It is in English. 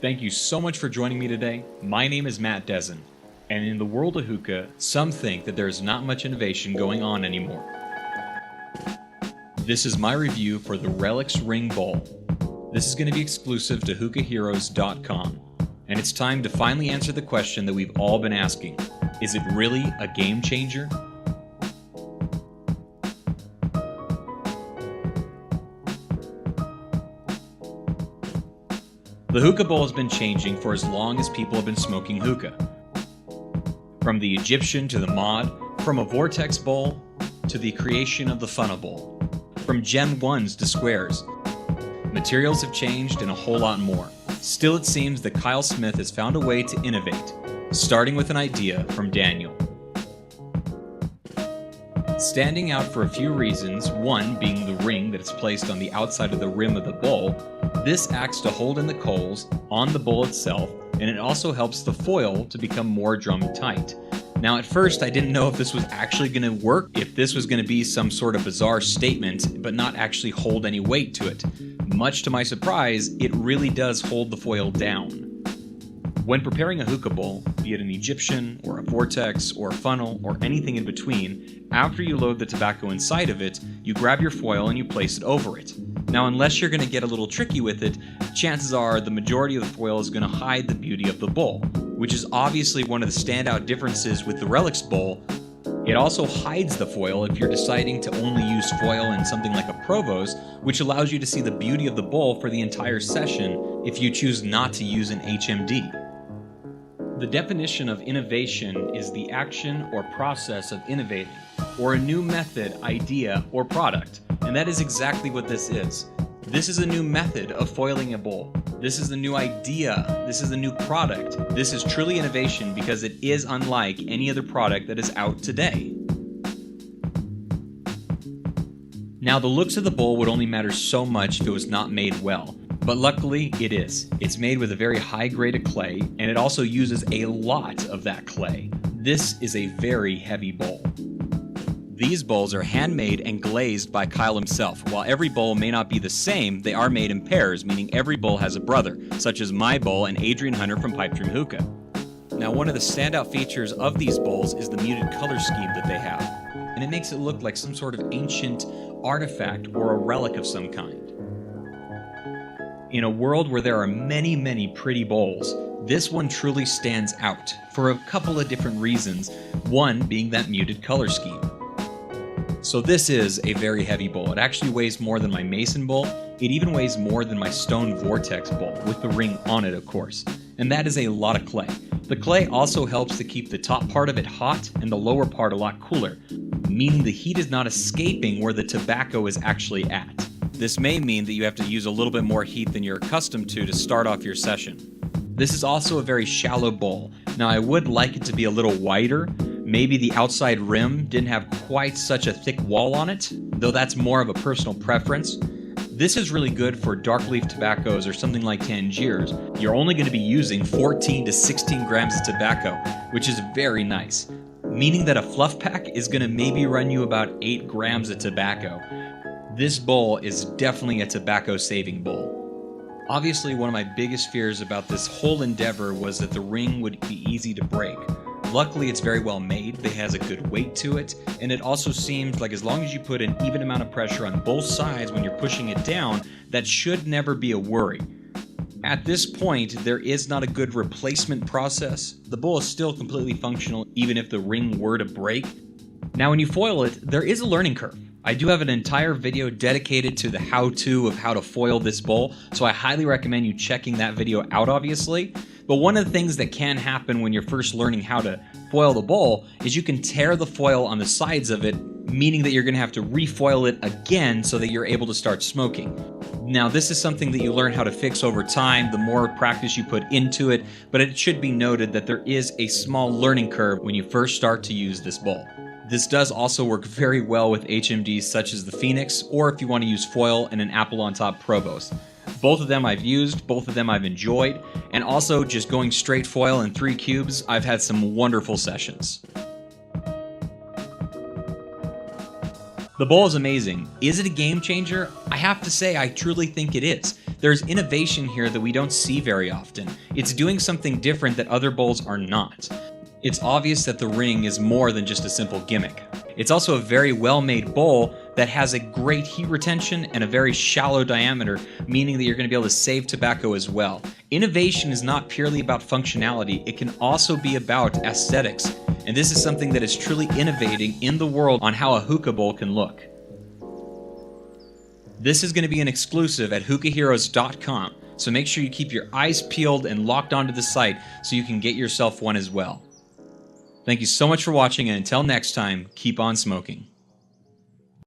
Thank you so much for joining me today. My name is Matt Desind, and in the world of hookah, some think that there is not much innovation going on anymore. This is my review for the Relix Ring Bowl. This is going to be exclusive to hookahheroes.com, and it's time to finally answer the question that we've all been asking. Is it really a game changer? The hookah bowl has been changing for as long as people have been smoking hookah. From the Egyptian to the mod, from a vortex bowl to the creation of the funnel bowl, from Gen 1s to squares. Materials have changed and a whole lot more. Still, it seems that Kyle Smith has found a way to innovate, starting with an idea from Daniel. Standing out for a few reasons, one being the ring that is placed on the outside of the rim of the bowl. This acts to hold in the coals on the bowl itself, and it also helps the foil to become more drum tight. Now at first I didn't know if this was actually going to work, if this was going to be some sort of bizarre statement but not actually hold any weight to it. Much to my surprise, it really does hold the foil down. When preparing a hookah bowl, be it an Egyptian or a vortex or a funnel or anything in between, after you load the tobacco inside of it, you grab your foil and you place it over it. Now unless you're going to get a little tricky with it, chances are the majority of the foil is going to hide the beauty of the bowl, which is obviously one of the standout differences with the Relix bowl. It also hides the foil if you're deciding to only use foil in something like a Provost, which allows you to see the beauty of the bowl for the entire session if you choose not to use an HMD. The definition of innovation is the action or process of innovating, or a new method, idea, or product, and that is exactly what this is. This is a new method of foiling a bowl. This is a new idea. This is a new product. This is truly innovation because it is unlike any other product that is out today. Now, the looks of the bowl would only matter so much if it was not made well. But luckily, it is. It's made with a very high grade of clay, and it also uses a lot of that clay. This is a very heavy bowl. These bowls are handmade and glazed by Kyle himself. While every bowl may not be the same, they are made in pairs, meaning every bowl has a brother, such as my bowl and Adrian Hunter from Pipe Dream Hookah. Now, one of the standout features of these bowls is the muted color scheme that they have, and it makes it look like some sort of ancient artifact or a relic of some kind. In a world where there are many, many pretty bowls, this one truly stands out for a couple of different reasons, one being that muted color scheme. So this is a very heavy bowl. It actually weighs more than my Mason bowl. It even weighs more than my Stone Vortex bowl, with the ring on it, of course. And that is a lot of clay. The clay also helps to keep the top part of it hot and the lower part a lot cooler, meaning the heat is not escaping where the tobacco is actually at. This may mean that you have to use a little bit more heat than you're accustomed to start off your session. This is also a very shallow bowl. Now I would like it to be a little wider. Maybe the outside rim didn't have quite such a thick wall on it, though that's more of a personal preference. This is really good for dark leaf tobaccos or something like Tangiers. You're only going to be using 14 to 16 grams of tobacco, which is very nice, meaning that a fluff pack is going to maybe run you about 8 grams of tobacco. This bowl is definitely a tobacco saving bowl. Obviously, one of my biggest fears about this whole endeavor was that the ring would be easy to break. Luckily, it's very well made, it has a good weight to it, and it also seems like as long as you put an even amount of pressure on both sides when you're pushing it down, that should never be a worry. At this point, there is not a good replacement process. The bowl is still completely functional even if the ring were to break. Now when you foil it, there is a learning curve. I do have an entire video dedicated to the how-to of how to foil this bowl, so I highly recommend you checking that video out, obviously. But one of the things that can happen when you're first learning how to foil the bowl is you can tear the foil on the sides of it, meaning that you're going to have to refoil it again so that you're able to start smoking. Now, this is something that you learn how to fix over time, the more practice you put into it, but it should be noted that there is a small learning curve when you first start to use this bowl. This does also work very well with HMDs such as the Phoenix, or if you want to use foil and an apple on top Provost. Both of them I've used, both of them I've enjoyed, and also just going straight foil in 3 cubes, I've had some wonderful sessions. The bowl is amazing. Is it a game changer? I have to say I truly think it is. There's innovation here that we don't see very often. It's doing something different that other bowls are not. It's obvious that the ring is more than just a simple gimmick. It's also a very well-made bowl that has a great heat retention and a very shallow diameter, meaning that you're going to be able to save tobacco as well. Innovation is not purely about functionality, it can also be about aesthetics. And this is something that is truly innovating in the world on how a hookah bowl can look. This is going to be an exclusive at hookahheroes.com, so make sure you keep your eyes peeled and locked onto the site so you can get yourself one as well. Thank you so much for watching, and until next time, keep on smoking.